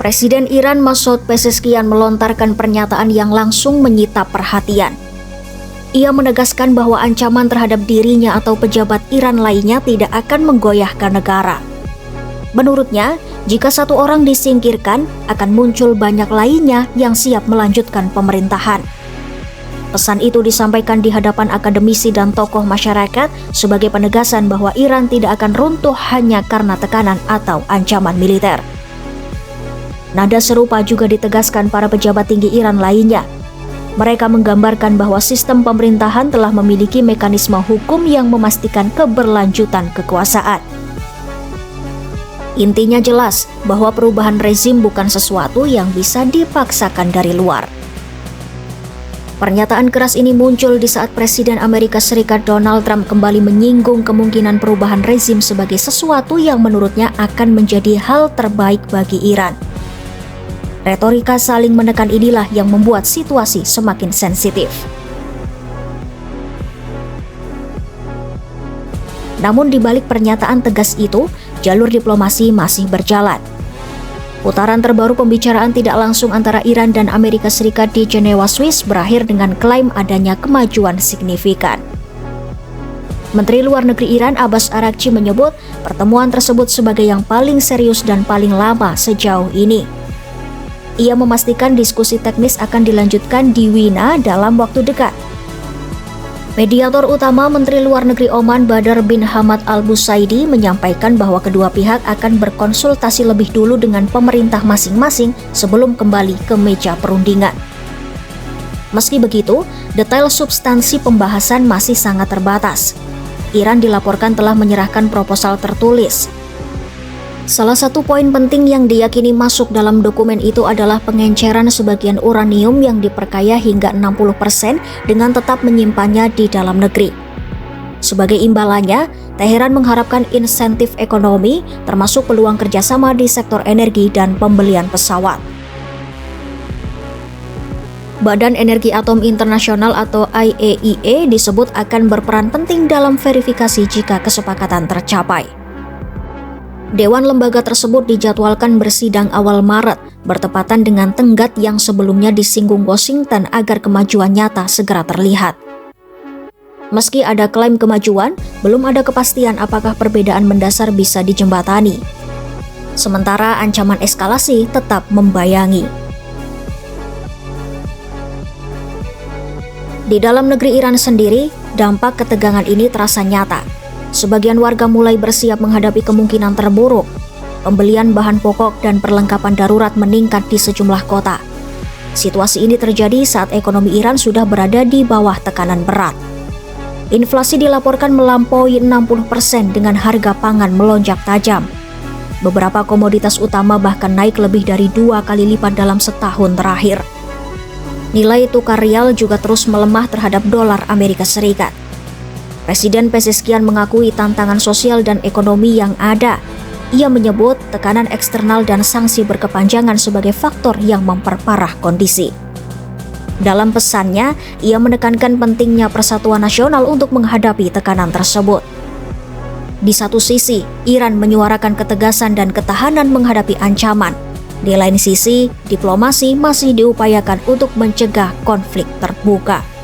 Presiden Iran Masoud Pezeshkian melontarkan pernyataan yang langsung menyita perhatian. Ia menegaskan bahwa ancaman terhadap dirinya atau pejabat Iran lainnya tidak akan menggoyahkan negara. Menurutnya, jika satu orang disingkirkan, akan muncul banyak lainnya yang siap melanjutkan pemerintahan. Pesan itu disampaikan di hadapan akademisi dan tokoh masyarakat sebagai penegasan bahwa Iran tidak akan runtuh hanya karena tekanan atau ancaman militer. Nada serupa juga ditegaskan para pejabat tinggi Iran lainnya. Mereka menggambarkan bahwa sistem pemerintahan telah memiliki mekanisme hukum yang memastikan keberlanjutan kekuasaan. Intinya jelas bahwa perubahan rezim bukan sesuatu yang bisa dipaksakan dari luar. Pernyataan keras ini muncul di saat Presiden Amerika Serikat Donald Trump kembali menyinggung kemungkinan perubahan rezim sebagai sesuatu yang menurutnya akan menjadi hal terbaik bagi Iran. Retorika saling menekan inilah yang membuat situasi semakin sensitif. Namun di balik pernyataan tegas itu, jalur diplomasi masih berjalan. Putaran terbaru pembicaraan tidak langsung antara Iran dan Amerika Serikat di Jenewa, Swiss berakhir dengan klaim adanya kemajuan signifikan. Menteri Luar Negeri Iran Abbas Araghchi menyebut pertemuan tersebut sebagai yang paling serius dan paling lama sejauh ini. Ia memastikan diskusi teknis akan dilanjutkan di Wina dalam waktu dekat. Mediator utama Menteri Luar Negeri Oman Badr bin Hamad Al-Busaidi menyampaikan bahwa kedua pihak akan berkonsultasi lebih dulu dengan pemerintah masing-masing sebelum kembali ke meja perundingan. Meski begitu, detail substansi pembahasan masih sangat terbatas. Iran dilaporkan telah menyerahkan proposal tertulis. Salah satu poin penting yang diyakini masuk dalam dokumen itu adalah pengenceran sebagian uranium yang diperkaya hingga 60% dengan tetap menyimpannya di dalam negeri. Sebagai imbalannya, Teheran mengharapkan insentif ekonomi, termasuk peluang kerjasama di sektor energi dan pembelian pesawat. Badan Energi Atom Internasional atau IAEA disebut akan berperan penting dalam verifikasi jika kesepakatan tercapai. Dewan lembaga tersebut dijadwalkan bersidang awal Maret, bertepatan dengan tenggat yang sebelumnya disinggung Washington agar kemajuan nyata segera terlihat. Meski ada klaim kemajuan, belum ada kepastian apakah perbedaan mendasar bisa dijembatani. Sementara ancaman eskalasi tetap membayangi. Di dalam negeri Iran sendiri, dampak ketegangan ini terasa nyata. Sebagian warga mulai bersiap menghadapi kemungkinan terburuk. Pembelian bahan pokok dan perlengkapan darurat meningkat di sejumlah kota. Situasi ini terjadi saat ekonomi Iran sudah berada di bawah tekanan berat. Inflasi dilaporkan melampaui 60% dengan harga pangan melonjak tajam. Beberapa komoditas utama bahkan naik lebih dari 2 kali lipat dalam setahun terakhir. Nilai tukar rial juga terus melemah terhadap dolar Amerika Serikat. Presiden Pezeshkian mengakui tantangan sosial dan ekonomi yang ada. Ia menyebut tekanan eksternal dan sanksi berkepanjangan sebagai faktor yang memperparah kondisi. Dalam pesannya, ia menekankan pentingnya persatuan nasional untuk menghadapi tekanan tersebut. Di satu sisi, Iran menyuarakan ketegasan dan ketahanan menghadapi ancaman. Di lain sisi, diplomasi masih diupayakan untuk mencegah konflik terbuka.